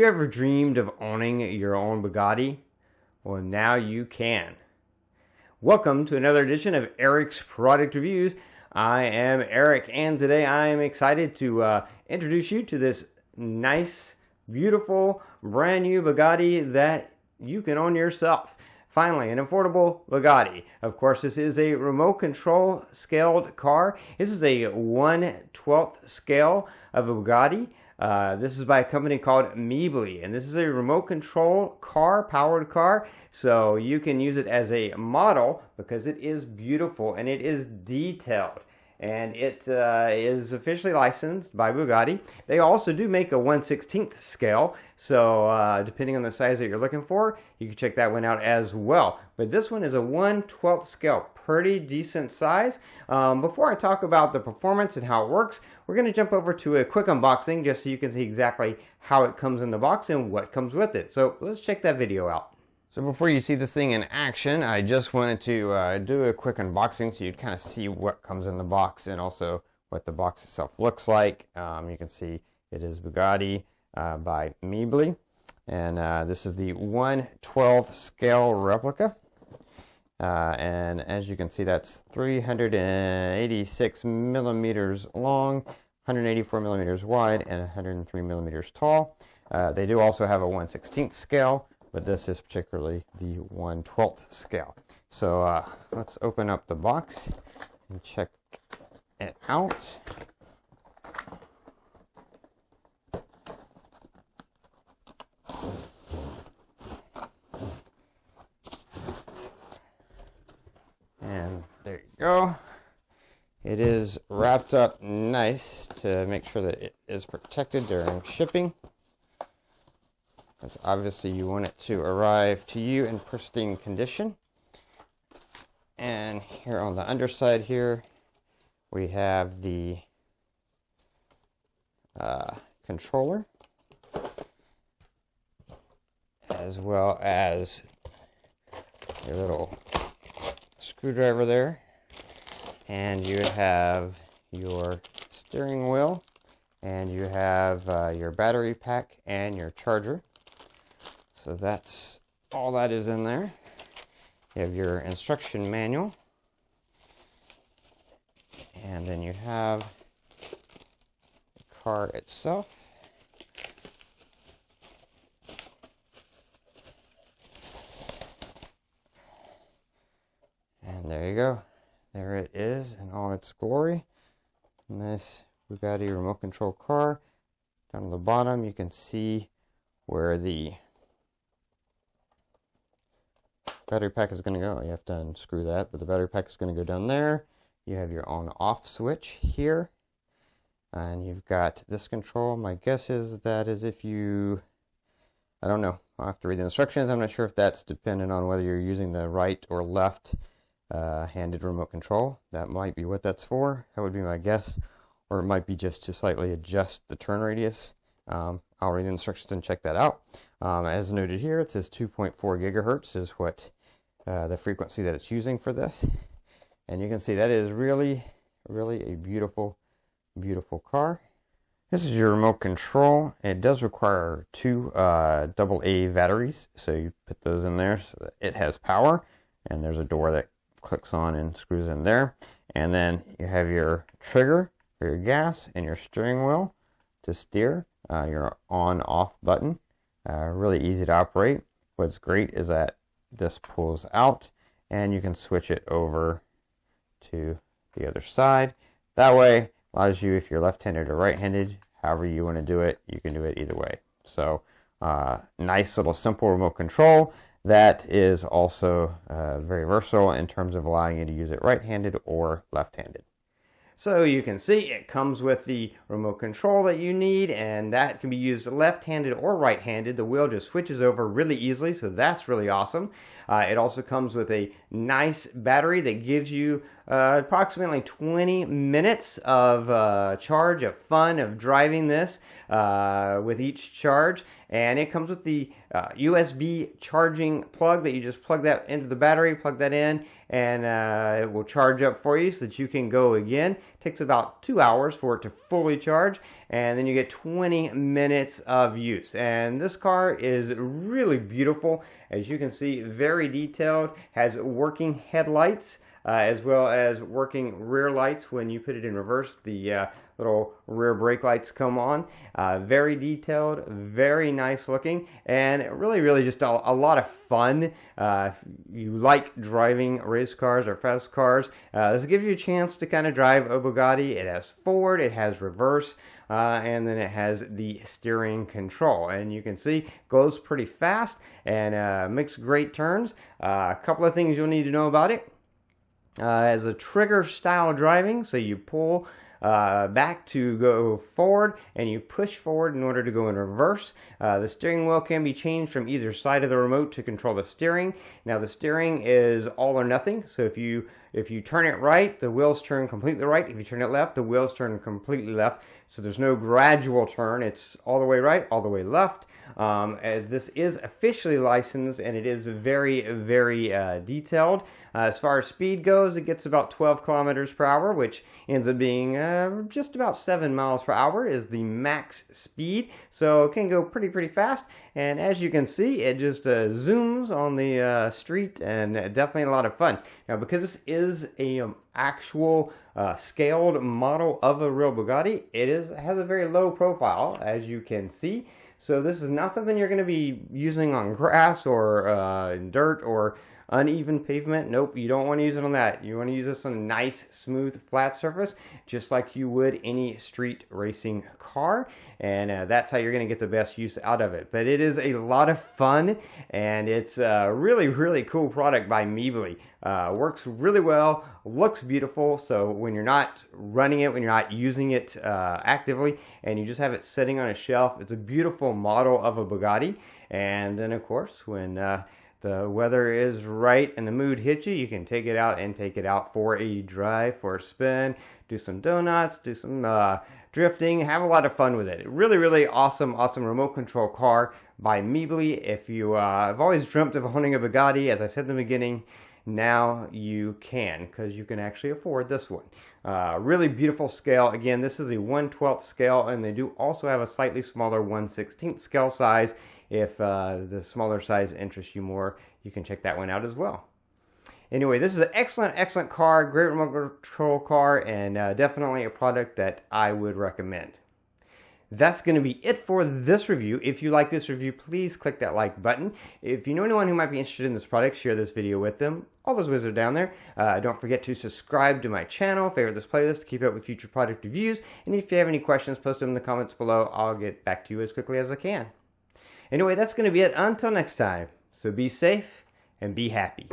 you ever dreamed of owning your own Bugatti? Well, now you can. Welcome to another edition of Eric's Product Reviews. I am Eric, and today I am excited to introduce you to this nice, beautiful, brand new Bugatti that you can own yourself. Finally, an affordable Bugatti. Of course, this is a remote control scaled car. This is a 1/12 scale of a Bugatti. This is by a company called Miebely, and this is a remote control car, powered car, so you can use it as a model because it is beautiful and it is detailed. And it is officially licensed by Bugatti. They also do make a 1/16 scale, so depending on the size that you're looking for, you can check that one out as well. But this one is a 1/12 scale, pretty decent size. Before I talk about the performance and how it works, we're going to jump over to a quick unboxing just so you can see exactly how it comes in the box and what comes with it. So let's check that video out. So before you see this thing in action, I just wanted to do a quick unboxing so you'd kind of see what comes in the box and also what the box itself looks like. You can see it is Bugatti by Miebely, and this is the 1/12 scale replica. And as you can see, that's 386 millimeters long, 184 millimeters wide, and 103 millimeters tall. They do also have a 1/16 scale, but this is particularly the 1/12 scale. So let's open up the box and check it out. And there you go. It is wrapped up nice to make sure that it is protected during shipping, because obviously you want it to arrive to you in pristine condition. And here on the underside here, we have the controller, as well as a little screwdriver there. And you have your steering wheel, and you have your battery pack and your charger. So that's all that is in there. You have your instruction manual, and then you have the car itself. And there you go. There it is in all its glory. Nice Bugatti remote control car. Down at the bottom you can see where the battery pack is going to go. You have to unscrew that, but the battery pack is going to go down there. You have your on-off switch here, and you've got this control. My guess is that is if you, I don't know, I'll have to read the instructions. I'm not sure if that's dependent on whether you're using the right or left handed remote control. That might be what that's for. That would be my guess, or it might be just to slightly adjust the turn radius. I'll read the instructions and check that out. As noted here, it says 2.4 gigahertz is what the frequency that it's using for this. And you can see that is really, really a beautiful, beautiful car. This is your remote control. It does require two AA batteries, so you put those in there so that it has power. And there's a door that clicks on and screws in there. And then you have your trigger for your gas and your steering wheel to steer. Your on-off button. Really easy to operate. What's great is that this pulls out and you can switch it over to the other side. That way allows you, if you're left-handed or right-handed, however you want to do it, you can do it either way. So nice little simple remote control that is also very versatile in terms of allowing you to use it right-handed or left-handed. So you can see it comes with the remote control that you need, and that can be used left-handed or right-handed. The wheel just switches over really easily, so that's really awesome. It also comes with a nice battery that gives you approximately 20 minutes of charge, of fun, of driving this with each charge. And it comes with the USB charging plug that you just plug that into the battery, plug that in, and it will charge up for you so that you can go again. It takes about 2 hours for it to fully charge, and then you get 20 minutes of use. And this car is really beautiful. As you can see, very detailed, has working headlights, as well as working rear lights. When you put it in reverse, the little rear brake lights come on. Very detailed, very nice looking, and really just a lot of fun. If you like driving race cars or fast cars, this gives you a chance to kind of drive a Bugatti. It has forward, it has reverse, and then it has the steering control. And you can see goes pretty fast and makes great turns. A couple of things you'll need to know about it. As a trigger style driving, so you pull back to go forward and you push forward in order to go in reverse. The steering wheel can be changed from either side of the remote to control the steering. Now the steering is all or nothing, so if you turn it right, the wheels turn completely right. If you turn it left, the wheels turn completely left. So there's no gradual turn. It's all the way right, all the way left. This is officially licensed, and it is very detailed. As far as speed goes, it gets about 12 kilometers per hour, which ends up being just about 7 miles per hour is the max speed. So it can go pretty fast. And as you can see, it just zooms on the street, and definitely a lot of fun. Now, because this is a actual scaled model of a real Bugatti, it has a very low profile, as you can see. So this is not something you're going to be using on grass or dirt or uneven pavement. Nope, you don't want to use it on that. You want to use this on a nice, smooth, flat surface, just like you would any street racing car. And that's how you're going to get the best use out of it. But it is a lot of fun, and it's a really cool product by Miebely. Works really well, looks beautiful. So when you're not running it, when you're not using it actively, and you just have it sitting on a shelf, it's a beautiful model of a Bugatti. And then, of course, when the weather is right and the mood hits you, you can take it out for a drive, for a spin, do some donuts, do some drifting, have a lot of fun with it. Really awesome remote control car by Miebely. If you have always dreamt of owning a Bugatti, as I said in the beginning, now you can, because you can actually afford this one. Really beautiful scale. Again, this is a 1/12 scale, and they do also have a slightly smaller 1/16 scale size. If the smaller size interests you more, you can check that one out as well. Anyway, this is an excellent car, great remote control car, and definitely a product that I would recommend. That's going to be it for this review. If you like this review, please click that like button. If you know anyone who might be interested in this product, share this video with them. All those ways are down there. Don't forget to subscribe to my channel, favorite this playlist to keep up with future product reviews. And if you have any questions, post them in the comments below. I'll get back to you as quickly as I can. Anyway, that's going to be it until next time. So be safe and be happy.